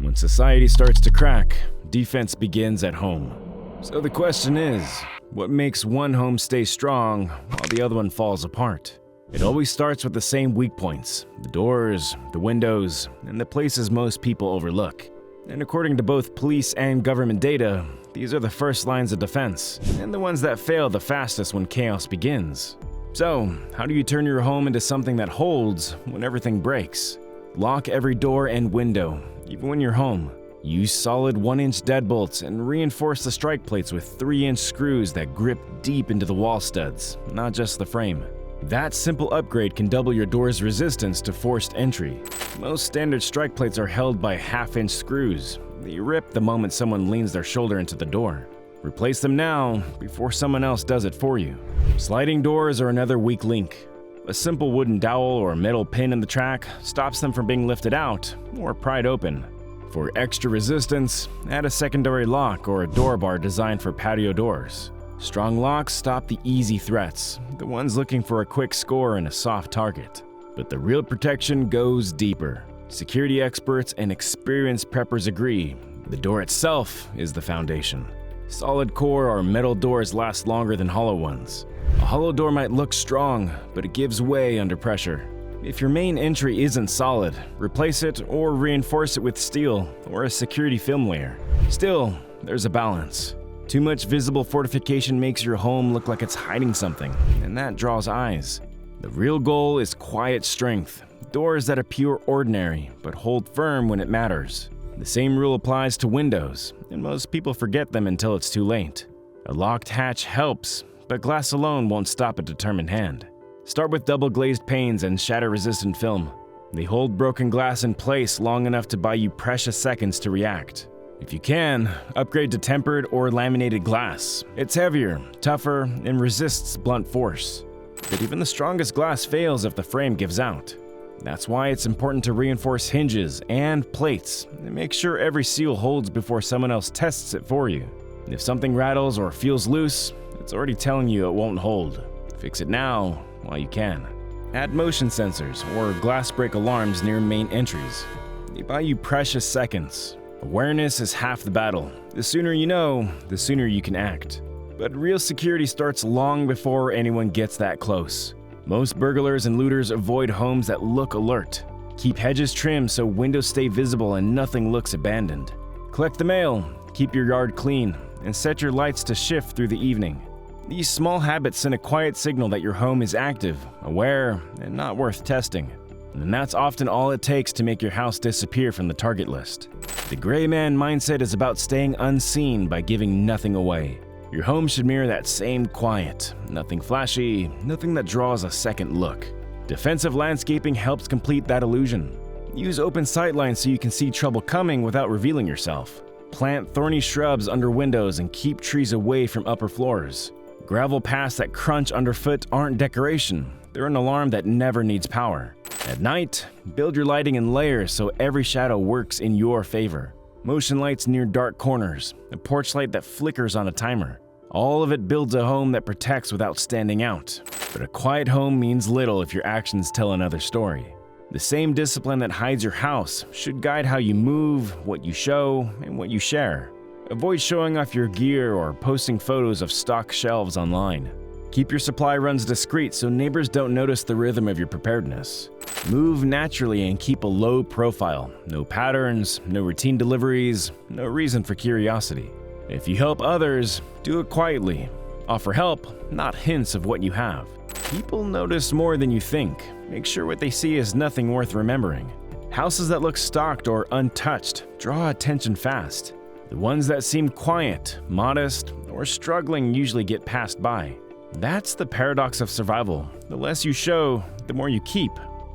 When society starts to crack, defense begins at home. So the question is, what makes one home stay strong while the other one falls apart? It always starts with the same weak points: the doors, the windows, and the places most people overlook. And according to both police and government data, these are the first lines of defense, and the ones that fail the fastest when chaos begins. So, how do you turn your home into something that holds when everything breaks? Lock every door and window, even when you're home. Use solid 1-inch deadbolts and reinforce the strike plates with 3-inch screws that grip deep into the wall studs, not just the frame. That simple upgrade can double your door's resistance to forced entry. Most standard strike plates are held by 1/2-inch screws. They rip the moment someone leans their shoulder into the door. Replace them now before someone else does it for you. Sliding doors are another weak link. A simple wooden dowel or metal pin in the track stops them from being lifted out or pried open. For extra resistance, add a secondary lock or a door bar designed for patio doors. Strong locks stop the easy threats, the ones looking for a quick score and a soft target. But the real protection goes deeper. Security experts and experienced preppers agree, the door itself is the foundation. Solid core or metal doors last longer than hollow ones. A hollow door might look strong, but it gives way under pressure. If your main entry isn't solid, replace it or reinforce it with steel or a security film layer. Still, there's a balance. Too much visible fortification makes your home look like it's hiding something, and that draws eyes. The real goal is quiet strength, doors that appear ordinary but hold firm when it matters. The same rule applies to windows, and most people forget them until it's too late. A locked hatch helps, but glass alone won't stop a determined hand. Start with double-glazed panes and shatter-resistant film. They hold broken glass in place long enough to buy you precious seconds to react. If you can, upgrade to tempered or laminated glass. It's heavier, tougher, and resists blunt force. But even the strongest glass fails if the frame gives out. That's why it's important to reinforce hinges and plates and make sure every seal holds before someone else tests it for you. If something rattles or feels loose, it's already telling you it won't hold. Fix it now while you can. Add motion sensors or glass break alarms near main entries. They buy you precious seconds. Awareness is half the battle. The sooner you know, the sooner you can act. But real security starts long before anyone gets that close. Most burglars and looters avoid homes that look alert. Keep hedges trimmed so windows stay visible and nothing looks abandoned. Collect the mail, keep your yard clean, and set your lights to shift through the evening. These small habits send a quiet signal that your home is active, aware, and not worth testing. And that's often all it takes to make your house disappear from the target list. The gray man mindset is about staying unseen by giving nothing away. Your home should mirror that same quiet. Nothing flashy, nothing that draws a second look. Defensive landscaping helps complete that illusion. Use open sightlines so you can see trouble coming without revealing yourself. Plant thorny shrubs under windows and keep trees away from upper floors. Gravel paths that crunch underfoot aren't decoration. They're an alarm that never needs power. At night, build your lighting in layers so every shadow works in your favor. Motion lights near dark corners, a porch light that flickers on a timer. All of it builds a home that protects without standing out. But a quiet home means little if your actions tell another story. The same discipline that hides your house should guide how you move, what you show, and what you share. Avoid showing off your gear or posting photos of stock shelves online. Keep your supply runs discreet so neighbors don't notice the rhythm of your preparedness. Move naturally and keep a low profile. No patterns, no routine deliveries, no reason for curiosity. If you help others, do it quietly. Offer help, not hints of what you have. People notice more than you think. Make sure what they see is nothing worth remembering. Houses that look stocked or untouched draw attention fast. The ones that seem quiet, modest, or struggling usually get passed by. That's the paradox of survival. The less you show, the more you keep.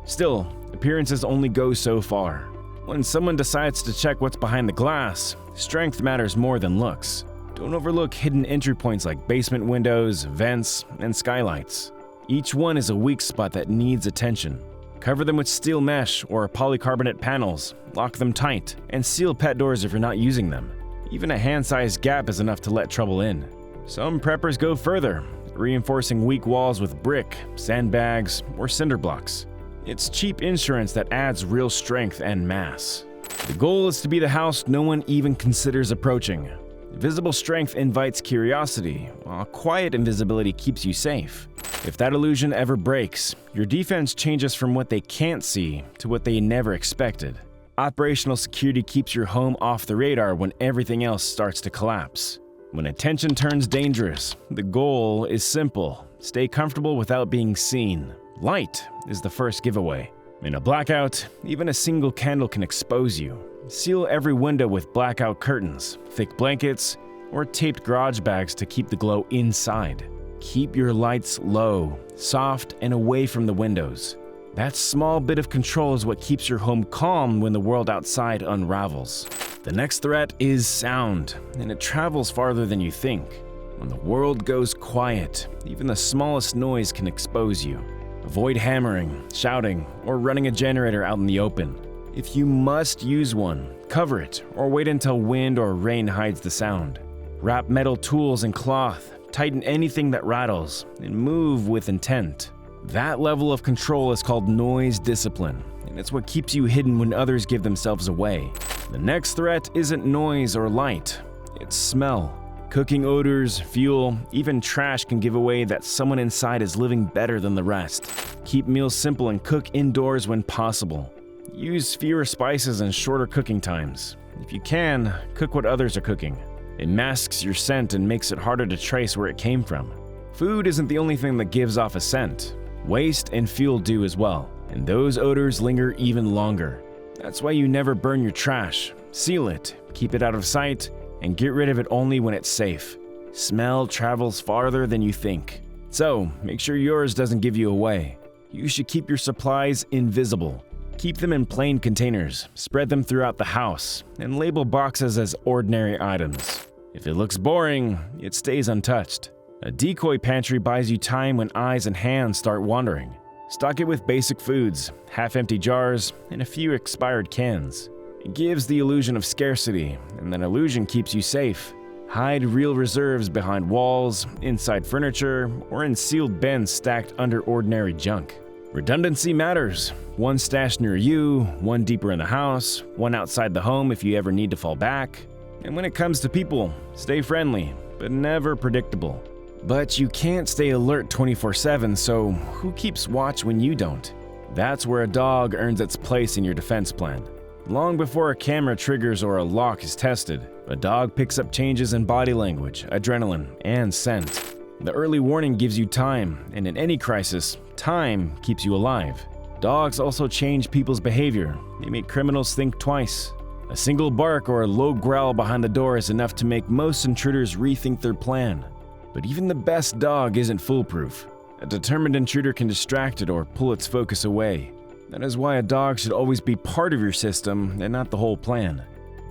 Still, appearances only go so far. When someone decides to check what's behind the glass, strength matters more than looks. Don't overlook hidden entry points like basement windows, vents, and skylights. Each one is a weak spot that needs attention. Cover them with steel mesh or polycarbonate panels, lock them tight, and seal pet doors if you're not using them. Even a hand-sized gap is enough to let trouble in. Some preppers go further, reinforcing weak walls with brick, sandbags, or cinder blocks. It's cheap insurance that adds real strength and mass. The goal is to be the house no one even considers approaching. Visible strength invites curiosity, while quiet invisibility keeps you safe. If that illusion ever breaks, your defense changes from what they can't see to what they never expected. Operational security keeps your home off the radar when everything else starts to collapse. When attention turns dangerous, the goal is simple: stay comfortable without being seen. Light is the first giveaway. In a blackout, even a single candle can expose you. Seal every window with blackout curtains, thick blankets, or taped garage bags to keep the glow inside. Keep your lights low, soft, and away from the windows. That small bit of control is what keeps your home calm when the world outside unravels. The next threat is sound, and it travels farther than you think. When the world goes quiet, even the smallest noise can expose you. Avoid hammering, shouting, or running a generator out in the open. If you must use one, cover it, or wait until wind or rain hides the sound. Wrap metal tools in cloth, tighten anything that rattles, and move with intent. That level of control is called noise discipline, and it's what keeps you hidden when others give themselves away. The next threat isn't noise or light, it's smell. Cooking odors, fuel, even trash can give away that someone inside is living better than the rest. Keep meals simple and cook indoors when possible. Use fewer spices and shorter cooking times. If you can, cook what others are cooking. It masks your scent and makes it harder to trace where it came from. Food isn't the only thing that gives off a scent. Waste and fuel do as well, and those odors linger even longer. That's why you never burn your trash. Seal it, keep it out of sight, and get rid of it only when it's safe. Smell travels farther than you think. So, make sure yours doesn't give you away. You should keep your supplies invisible. Keep them in plain containers, spread them throughout the house, and label boxes as ordinary items. If it looks boring, it stays untouched. A decoy pantry buys you time when eyes and hands start wandering. Stock it with basic foods, half-empty jars, and a few expired cans. It gives the illusion of scarcity, and that illusion keeps you safe. Hide real reserves behind walls, inside furniture, or in sealed bins stacked under ordinary junk. Redundancy matters. One stashed near you, one deeper in the house, one outside the home if you ever need to fall back. And when it comes to people, stay friendly, but never predictable. But you can't stay alert 24/7, so who keeps watch when you don't? That's where a dog earns its place in your defense plan. Long before a camera triggers or a lock is tested, a dog picks up changes in body language, adrenaline, and scent. The early warning gives you time, and in any crisis, time keeps you alive. Dogs also change people's behavior. They make criminals think twice. A single bark or a low growl behind the door is enough to make most intruders rethink their plan. But even the best dog isn't foolproof. A determined intruder can distract it or pull its focus away. That is why a dog should always be part of your system and not the whole plan.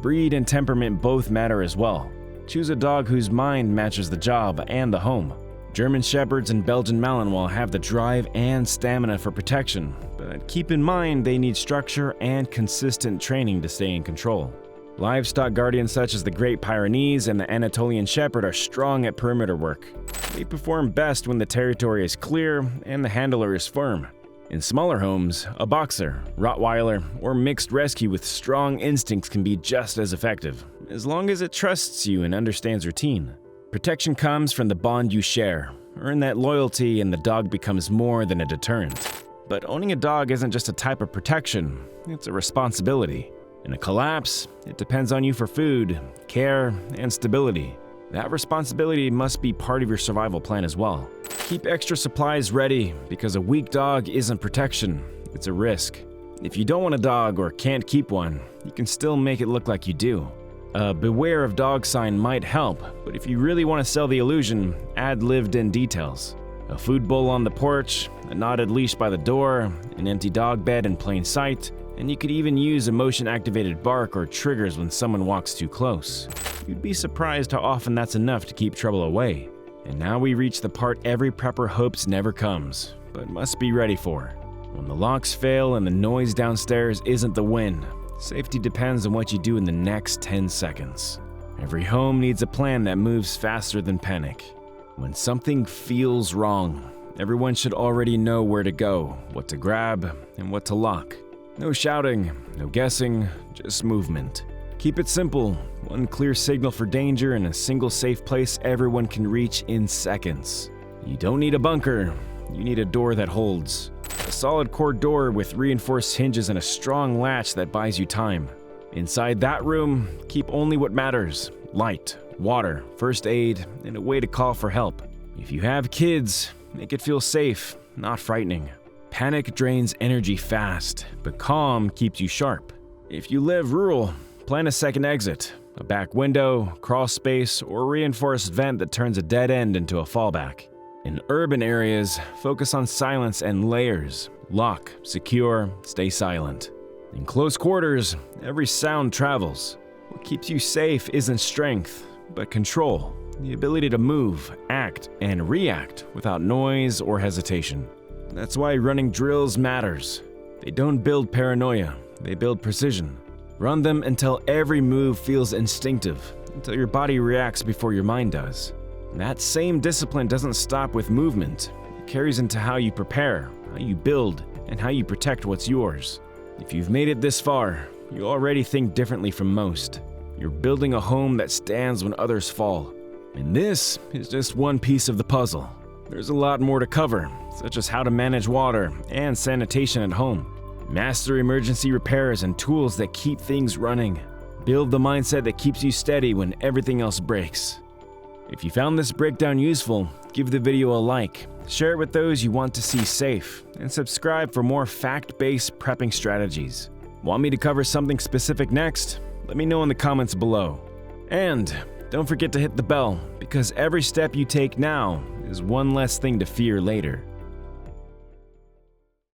Breed and temperament both matter as well. Choose a dog whose mind matches the job and the home. German Shepherds and Belgian Malinois have the drive and stamina for protection, but keep in mind they need structure and consistent training to stay in control. Livestock guardians such as the Great Pyrenees and the Anatolian Shepherd are strong at perimeter work. They perform best when the territory is clear and the handler is firm. In smaller homes, a boxer, Rottweiler, or mixed rescue with strong instincts can be just as effective, as long as it trusts you and understands routine. Protection comes from the bond you share. Earn that loyalty and the dog becomes more than a deterrent. But owning a dog isn't just a type of protection, it's a responsibility. In a collapse, it depends on you for food, care, and stability. That responsibility must be part of your survival plan as well. Keep extra supplies ready, because a weak dog isn't protection, it's a risk. If you don't want a dog or can't keep one, you can still make it look like you do. A beware of dog sign might help, but if you really want to sell the illusion, add lived-in details. A food bowl on the porch, a knotted leash by the door, an empty dog bed in plain sight, and you could even use emotion-activated bark or triggers when someone walks too close. You'd be surprised how often that's enough to keep trouble away. And now we reach the part every prepper hopes never comes, but must be ready for. When the locks fail and the noise downstairs isn't the win, safety depends on what you do in the next 10 seconds. Every home needs a plan that moves faster than panic. When something feels wrong, everyone should already know where to go, what to grab, and what to lock. No shouting, no guessing, just movement. Keep it simple, one clear signal for danger and a single safe place everyone can reach in seconds. You don't need a bunker, you need a door that holds. A solid core door with reinforced hinges and a strong latch that buys you time. Inside that room, keep only what matters: light, water, first aid, and a way to call for help. If you have kids, make it feel safe, not frightening. Panic drains energy fast, but calm keeps you sharp. If you live rural, plan a second exit, a back window, crawl space, or reinforced vent that turns a dead end into a fallback. In urban areas, focus on silence and layers. Lock, secure, stay silent. In close quarters, every sound travels. What keeps you safe isn't strength, but control. The ability to move, act, and react without noise or hesitation. That's why running drills matters. They don't build paranoia, they build precision. Run them until every move feels instinctive, until your body reacts before your mind does. That same discipline doesn't stop with movement. It carries into how you prepare, how you build, and how you protect what's yours. If you've made it this far, you already think differently from most. You're building a home that stands when others fall. And this is just one piece of the puzzle. There's a lot more to cover, such as how to manage water and sanitation at home. Master emergency repairs and tools that keep things running. Build the mindset that keeps you steady when everything else breaks. If you found this breakdown useful, give the video a like, share it with those you want to see safe, and subscribe for more fact-based prepping strategies. Want me to cover something specific next? Let me know in the comments below. And don't forget to hit the bell, because every step you take now is one less thing to fear later.